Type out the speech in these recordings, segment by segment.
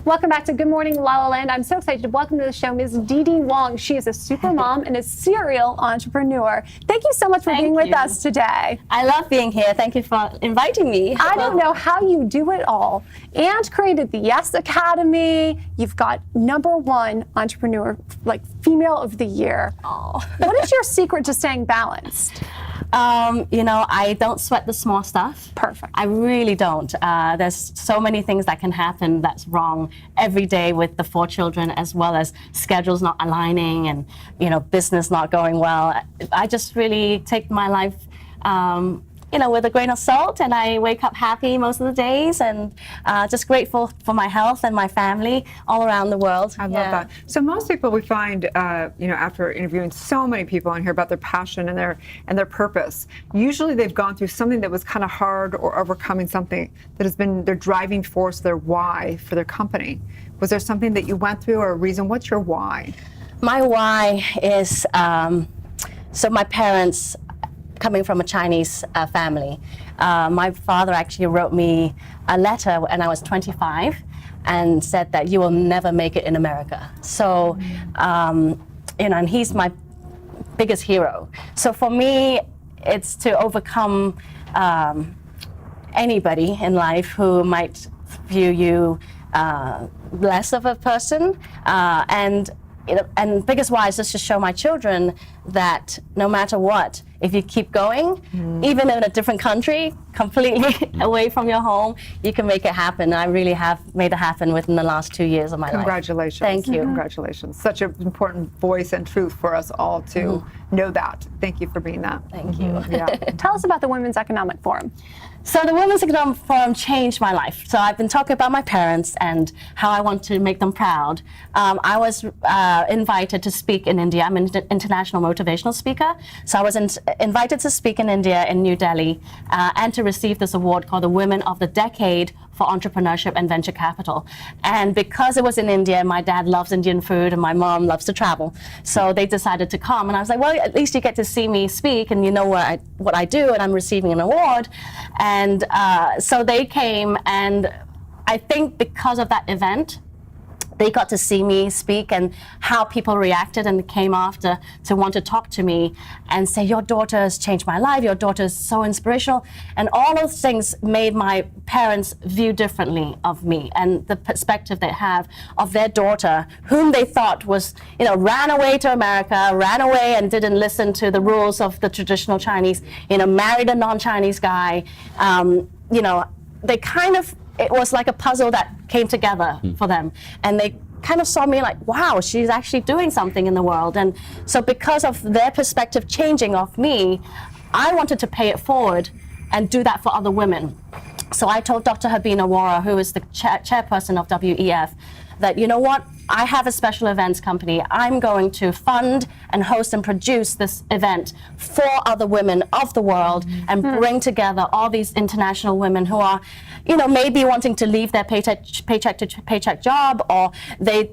Welcome back to Good Morning La Land. I'm so excited to welcome to the show Ms. Didi Wong. She is a super mom and a serial entrepreneur. Thank you so much for being with us today. I love being here. Thank you for inviting me. I don't know how you do it all. And created the Yes Academy. You've got #1 entrepreneur, like female of the year. Oh. What is your secret to staying balanced? You know, I don't sweat the small stuff. Perfect. I really don't. There's so many things that can happen that's wrong every day with the 4 children, as well as schedules not aligning and, you know, business not going well. I just really take my life, you know, with a grain of salt, and I wake up happy most of the days, and just grateful for my health and my family all around the world. I love that. So most people we find, you know, after interviewing so many people and hear about their passion and their purpose, usually they've gone through something that was kind of hard, or overcoming something that has been their driving force, their why for their company. Was there something that you went through, or a reason? What's your why? My why is, so my parents, coming from a Chinese family, my father actually wrote me a letter when I was 25 and said that you will never make it in America. So, you know, and he's my biggest hero. So for me, it's to overcome anybody in life who might view you less of a person, and biggest why is just to show my children that no matter what, if you keep going, even in a different country, completely away from your home, you can make it happen. I really have made it happen within the last 2 years of my life. Congratulations. Thank you. Congratulations. Such an important voice and truth for us all to know that. Thank you for being that. Thank you. Yeah. Tell us about the Women's Economic Forum. So the Women's Economic Forum changed my life. So I've been talking about my parents and how I want to make them proud. I was invited to speak in India. I'm an international motivational speaker. So I was invited to speak in India, in New Delhi, and to receive this award called the Women of the Decade for Entrepreneurship and Venture Capital. And because it was in India, my dad loves Indian food and my mom loves to travel. So they decided to come, and I was like, well, at least you get to see me speak and you know what I do, and I'm receiving an award. And so they came, and I think because of that event, they got to see me speak and how people reacted and came after to want to talk to me and say, your daughter has changed my life, your daughter is so inspirational. And all those things made my parents view differently of me and the perspective they have of their daughter, whom they thought was, you know, ran away to America, ran away and didn't listen to the rules of the traditional Chinese, you know, married a non-Chinese guy. You know, they kind of, it was like a puzzle that came together for them. And they kind of saw me like, wow, she's actually doing something in the world. And so because of their perspective changing of me, I wanted to pay it forward and do that for other women. So I told Dr. Habina Wara, who is the chairperson of WEF, that, you know what, I have a special events company. I'm going to fund and host and produce this event for other women of the world and bring together all these international women who are, you know, maybe wanting to leave their paycheck to paycheck job, or they,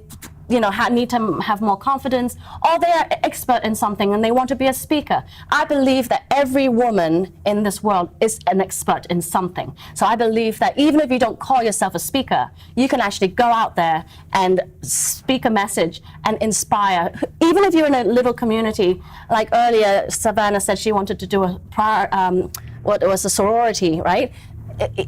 you know, need to have more confidence, or they're expert in something and they want to be a speaker. I believe that every woman in this world is an expert in something. So I believe that even if you don't call yourself a speaker, you can actually go out there and speak a message and inspire. Even if you're in a little community, like earlier, Savannah said she wanted to do what was a sorority, right?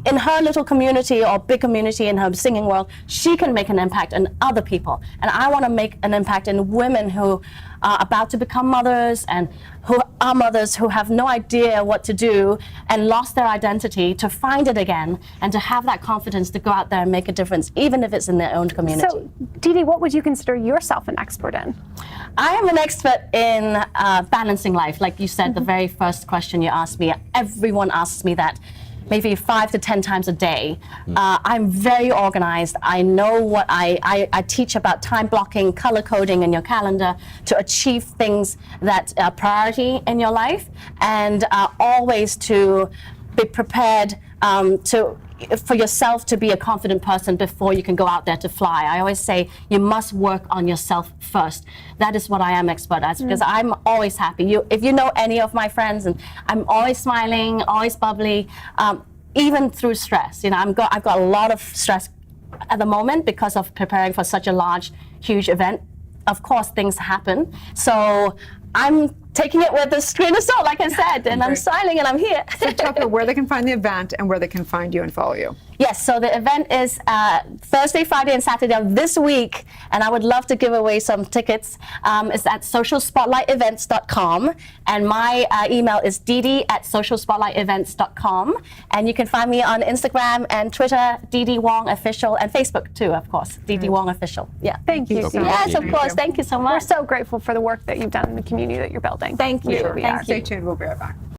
In her little community or big community in her singing world, she can make an impact on other people. And I want to make an impact in women who are about to become mothers and who are mothers who have no idea what to do and lost their identity, to find it again and to have that confidence to go out there and make a difference, even if it's in their own community. So, Didi, what would you consider yourself an expert in? I am an expert in balancing life. Like you said, the very first question you asked me, everyone asks me that maybe 5 to 10 times a day. I'm very organized. I know what I teach about time blocking, color coding in your calendar to achieve things that are priority in your life, and always to be prepared for yourself to be a confident person before you can go out there to fly. I always say you must work on yourself first. That is what I am expert at, because I'm always happy. If you know any of my friends, and I'm always smiling, always bubbly, even through stress. You know, I've got a lot of stress at the moment, because of preparing for such a large, huge event, of course, things happen. So I'm taking it with a grain of salt, like I said, and I'm smiling and I'm here. So tell people where they can find the event and where they can find you and follow you. Yes, so the event is Thursday, Friday, and Saturday of this week, and I would love to give away some tickets. It's at socialspotlightevents.com, and my email is didi@socialspotlightevents.com, and you can find me on Instagram and Twitter, Didi Wong Official, and Facebook too, of course, Didi Wong Official. Yeah. Thank you so much. Yes, of course. Thank you so We're much. so grateful for the work that you've done in the community that you're building. Thank you. We are. Stay tuned. We'll be right back.